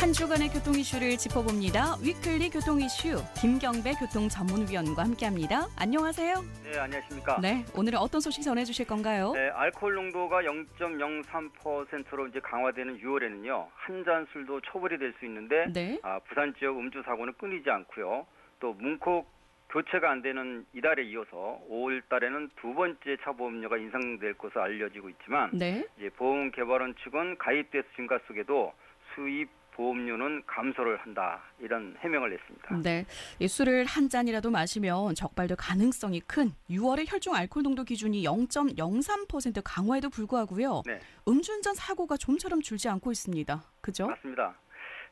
한 주간의 교통 이슈를 짚어봅니다. 위클리 교통 이슈 김경배 교통전문위원과 함께합니다. 안녕하세요. 네, 안녕하십니까. 네, 오늘은 어떤 소식 전해주실 건가요? 네, 알코올 농도가 0.03%로 이제 강화되는 6월에는요, 한 잔 술도 처벌이 될 수 있는데, 네. 부산 지역 음주 사고는 끊이지 않고요. 또 문콕 교체가 안 되는 이달에 이어서 5월 달에는 두 번째 차보험료가 인상될 것으로 알려지고 있지만, 네. 이제 보험개발원 측은 가입대수 증가 속에도 수입 보험료는 감소를 한다, 이런 해명을 냈습니다. 네, 이 술을 한 잔이라도 마시면 적발될 가능성이 큰 6월의 혈중 알코올 농도 기준이 0.03% 강화에도 불구하고요. 네. 음주운전 사고가 좀처럼 줄지 않고 있습니다. 그죠? 맞습니다.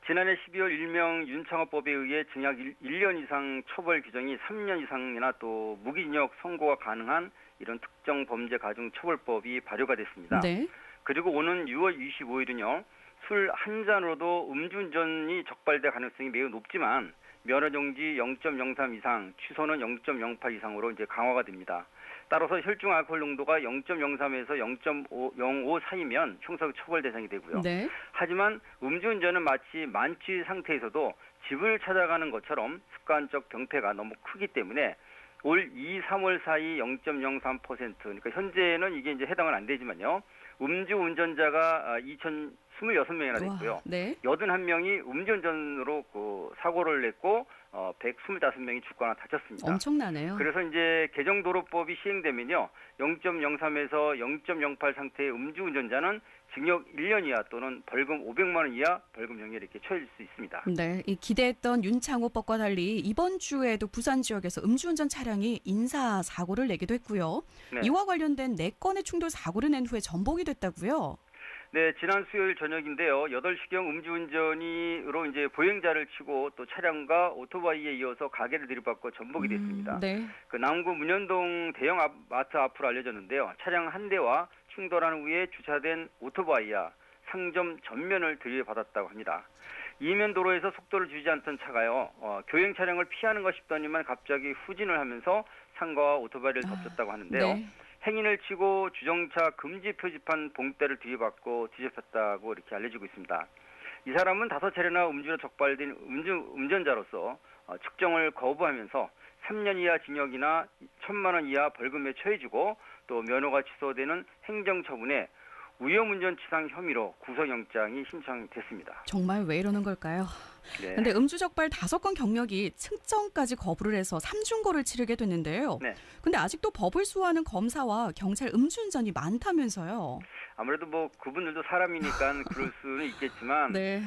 지난해 12월 일명 윤창호법에 의해 징역 1년 이상 처벌 규정이 3년 이상이나 또 무기징역 선고가 가능한 이런 특정 범죄 가중 처벌법이 발효가 됐습니다. 네. 그리고 오는 6월 25일은요. 술 한 잔으로도 음주운전이 적발될 가능성이 매우 높지만 면허정지 0.03 이상, 취소는 0.08 이상으로 이제 강화가 됩니다. 따라서 혈중 알코올 농도가 0.03에서 0.05 사이면 형사 처벌 대상이 되고요. 네. 하지만 음주운전은 마치 만취 상태에서도 집을 찾아가는 것처럼 습관적 병폐가 너무 크기 때문에 올 2, 3월 사이 0.03%, 그러니까 현재는 이게 이제 해당은 안 되지만요. 음주운전자가 2,026명이나 됐고요. 와, 네. 81명이 음주운전으로 그 사고를 냈고 125명이 죽거나 다쳤습니다. 엄청나네요. 그래서 이제 개정도로법이 시행되면요. 0.03에서 0.08 상태의 음주운전자는 징역 1년 이하 또는 벌금 500만 원 이하 벌금형이 이렇게 처해질 수 있습니다. 네, 이 기대했던 윤창호법과 달리 이번 주에도 부산 지역에서 음주운전 차량이 인사사고를 내기도 했고요. 네. 이와 관련된 4건의 충돌 사고를 낸 후에 전복이 됐다고요? 네, 지난 수요일 저녁인데요. 8시경 음주운전으로 이제 보행자를 치고 또 차량과 오토바이에 이어서 가게를 들이받고 전복이 됐습니다. 네. 그 남구 문현동 대형 마트 앞으로 알려졌는데요. 차량 한 대와 충돌한 후에 주차된 오토바이와 상점 전면을 들이받았다고 합니다. 이면 도로에서 속도를 줄이지 않던 차가요. 교행 차량을 피하는가 싶더니만 갑자기 후진을 하면서 상가와 오토바이를 덮쳤다고 하는데요. 네. 행인을 치고 주정차 금지 표지판 봉대를 뒤집었고 뒤집혔다고 이렇게 알려지고 있습니다. 이 사람은 5차례나 음주로 적발된 운전자로서 측정을 거부하면서 3년 이하 징역이나 1,000만 원 이하 벌금에 처해지고 또 면허가 취소되는 행정처분에 위험운전치상 혐의로 구속영장이 신청됐습니다. 정말 왜 이러는 걸까요? 네. 근데 음주적발 5건 경력이 측정까지 거부를 해서 3중고를 치르게 됐는데요. 네. 근데 아직도 법을 수호하는 검사와 경찰 음주운전이 많다면서요. 아무래도 뭐 그분들도 사람이니까 그럴 수는 있겠지만 네.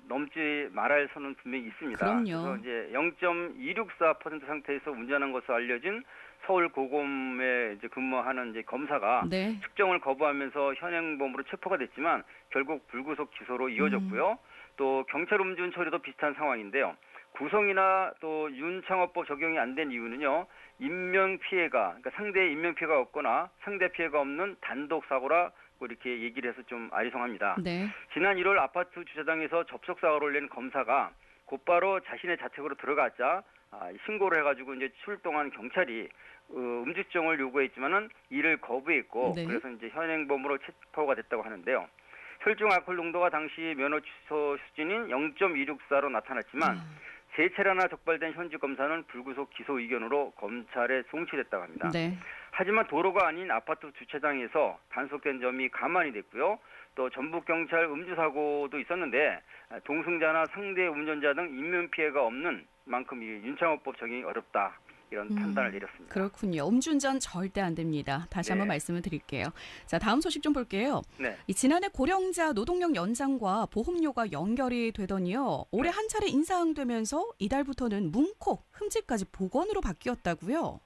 넘지 말할 선은 분명히 있습니다. 그럼요. 그래서 이제 0.264% 상태에서 운전한 것으로 알려진 서울 고검에 이제 근무하는 이제 검사가 네. 측정을 거부하면서 현행범으로 체포가 됐지만 결국 불구속 기소로 이어졌고요. 또 경찰 음주운 처리도 비슷한 상황인데요. 구성이나 또 윤창호법 적용이 안 된 이유는요. 인명 피해가, 그러니까 상대의 인명 피해가 없거나 상대 피해가 없는 단독 사고라 이렇게 얘기를 해서 좀 아리송합니다. 네. 지난 1월 아파트 주차장에서 접속 사고를 낸 검사가 곧바로 자신의 자택으로 들어가자 신고를 해가지고 이제 출동한 경찰이 음주증을 요구했지만은 이를 거부했고 네. 그래서 이제 현행범으로 체포가 됐다고 하는데요. 혈중 알코올 농도가 당시 면허 취소 수준인 0.264로 나타났지만 세 차례나 적발된 현직 검사는 불구속 기소 의견으로 검찰에 송치됐다고 합니다. 네. 하지만 도로가 아닌 아파트 주차장에서 단속된 점이 가만히 됐고요. 또 전북경찰 음주사고도 있었는데 동승자나 상대 운전자 등 인명피해가 없는 만큼 이 윤창호법 적용이 어렵다. 이런 판단을 내렸습니다. 그렇군요. 음주운전 절대 안 됩니다. 다시 한번 말씀을 드릴게요. 자, 다음 소식 좀 볼게요. 네. 이 지난해 고령자 노동력 연장과 보험료가 연결이 되더니요. 올해 한 차례 인상되면서 이달부터는 문콕, 흠집까지 복원으로 바뀌었다고요?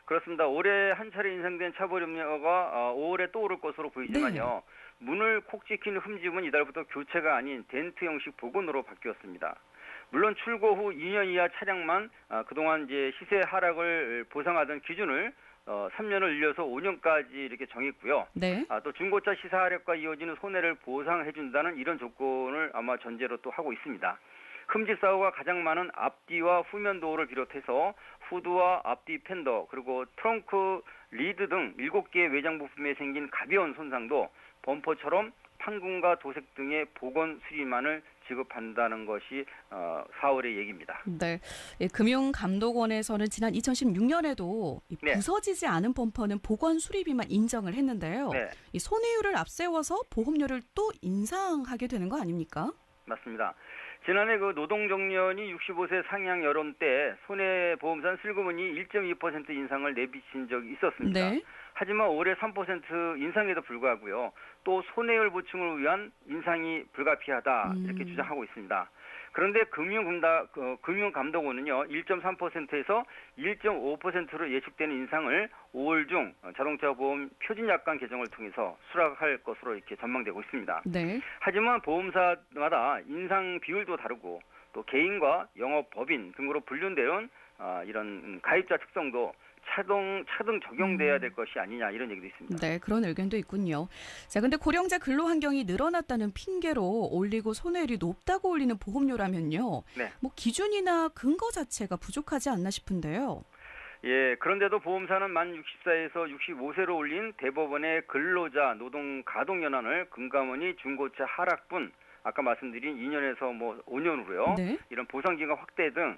그렇습니다. 올해 한 차례 인상된 차보험료가 5월에 또 오를 것으로 보이지만요. 문을 콕 찍힌 흠집은 이달부터 교체가 아닌 덴트 형식 복원으로 바뀌었습니다. 물론 출고 후 2년 이하 차량만 그동안 이제 시세 하락을 보상하던 기준을 3년을 늘려서 5년까지 이렇게 정했고요. 네. 또 중고차 시세 하락과 이어지는 손해를 보상해준다는 이런 조건을 아마 전제로 또 하고 있습니다. 흠집 사고가 가장 많은 앞뒤와 후면 도어를 비롯해서 후드와 앞뒤 팬더 그리고 트렁크 리드 등 7개의 외장 부품에 생긴 가벼운 손상도 범퍼처럼 판금과 도색 등의 보건 수리만을 지급한다는 것이 4월의 얘기입니다. 네, 예, 금융감독원에서는 지난 2016년에도 네. 부서지지 않은 범퍼는 보건 수리비만 인정을 했는데요. 네, 이 손해율을 앞세워서 보험료를 또 인상하게 되는 거 아닙니까? 맞습니다. 지난해 그 노동정년이 65세 상향 여론 때 손해보험사 슬그머니 1.2% 인상을 내비친 적이 있었습니다. 네. 하지만 올해 3% 인상에도 불구하고요. 또 손해율 보충을 위한 인상이 불가피하다 이렇게 주장하고 있습니다. 그런데 금융감독원은요 1.3%에서 1.5%로 예측되는 인상을 5월 중 자동차보험 표준약관 개정을 통해서 수락할 것으로 이렇게 전망되고 있습니다. 네. 하지만 보험사마다 인상 비율도 다르고 또 개인과 영업법인 등으로 분류되는 이런 가입자 특성도 차등 적용돼야 될 것이 아니냐 이런 얘기도 있습니다. 네, 그런 의견도 있군요. 자, 근데 고령자 근로 환경이 늘어났다는 핑계로 올리고 손해율이 높다고 올리는 보험료라면요. 네. 뭐 기준이나 근거 자체가 부족하지 않나 싶은데요. 예, 그런데도 보험사는 만 64에서 65세로 올린 대법원의 근로자 노동 가동 연한을 금감원이 중고차 하락분 아까 말씀드린 2년에서 5년으로요. 네. 이런 보상기간 확대 등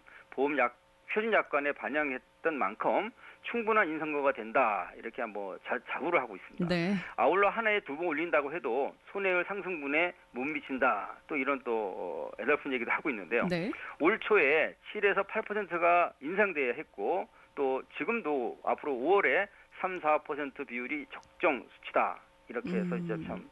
표준약관에 반영했던 만큼 충분한 인상거가 된다 이렇게 한번 자부를 하고 있습니다. 네. 아울러 한 해에 2번 올린다고 해도 손해율 상승분에 못 미친다 또 이런 또 애달픈 얘기도 하고 있는데요. 네. 올 초에 7에서 8%가 인상돼야 했고 또 지금도 앞으로 5월에 3-4% 비율이 적정 수치다 이렇게 해서 이제 참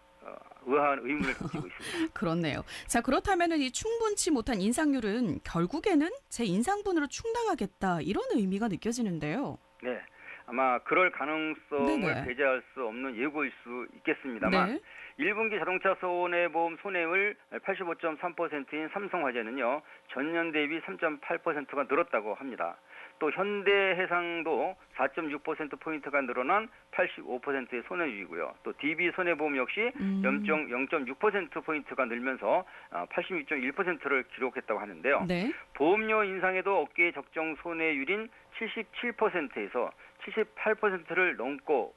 의아한 의문을 던지고 있습니다. 그렇네요. 자, 그렇다면은 이 충분치 못한 인상률은 결국에는 제 인상분으로 충당하겠다 이런 의미가 느껴지는데요. 네, 아마 그럴 가능성을 네네. 배제할 수 없는 예고일 수 있겠습니다만 네. 1분기 자동차 손해보험 손해율 85.3%인 삼성화재는요 전년 대비 3.8%가 늘었다고 합니다. 또 현대해상도 4.6%포인트가 늘어난 85%의 손해율이고요. 또 DB 손해보험 역시 0.6%포인트가 늘면서 86.1%를 기록했다고 하는데요. 네. 보험료 인상에도 업계의 적정 손해율인 77%에서 78%를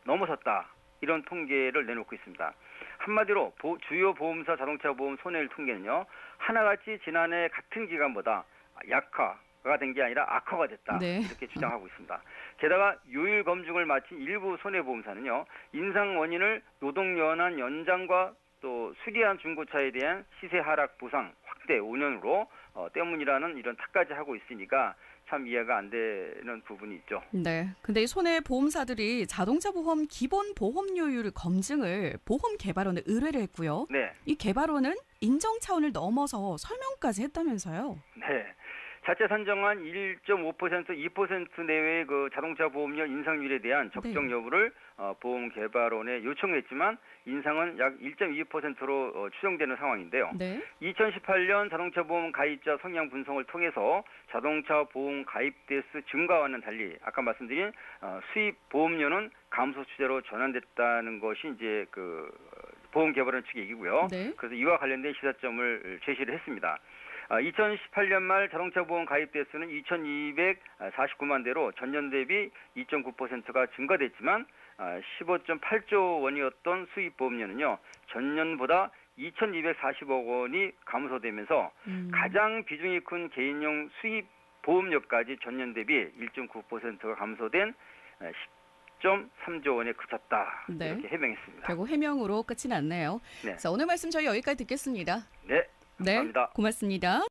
넘어섰다. 이런 통계를 내놓고 있습니다. 한마디로 주요 보험사 자동차 보험 손해율 통계는요. 하나같이 지난해 같은 기간보다 약화가 된 게 아니라 악화가 됐다. 네. 이렇게 주장하고 있습니다. 게다가 요일 검증을 마친 일부 손해보험사는요. 인상 원인을 노동연한 연장과 또 수리한 중고차에 대한 시세 하락 보상 확대 5년으로 때문이라는 이런 탓까지 하고 있으니까 참 이해가 안 되는 부분이 있죠. 네. 근데 이 손해보험사들이 자동차 보험 기본 보험료율 검증을 보험개발원에 의뢰를 했고요. 네. 이 개발원은 인정 차원을 넘어서 설명까지 했다면서요. 네. 자체 산정한 1.5%, 2% 내외의 그 자동차 보험료 인상률에 대한 적정 여부를 보험개발원에 요청했지만 인상은 약 1.2%로 추정되는 상황인데요. 네. 2018년 자동차 보험 가입자 성향 분석을 통해서 자동차 보험 가입 대수 증가와는 달리 아까 말씀드린 수입 보험료는 감소 추세로 전환됐다는 것이 이제 그 보험개발원 측의 얘기고요. 네. 그래서 이와 관련된 시사점을 제시를 했습니다. 2018년 말 자동차 보험 가입 대수는 2,249만 대로 전년 대비 2.9%가 증가됐지만 15.8조 원이었던 수입 보험료는요. 전년보다 2,240억 원이 감소되면서 가장 비중이 큰 개인용 수입 보험료까지 전년 대비 1.9%가 감소된 10.3조 원에 그쳤다. 네. 이렇게 해명했습니다. 결국 해명으로 끝이 났네요. 네. 자, 오늘 말씀 저희 여기까지 듣겠습니다. 네, 감사합니다. 네, 고맙습니다.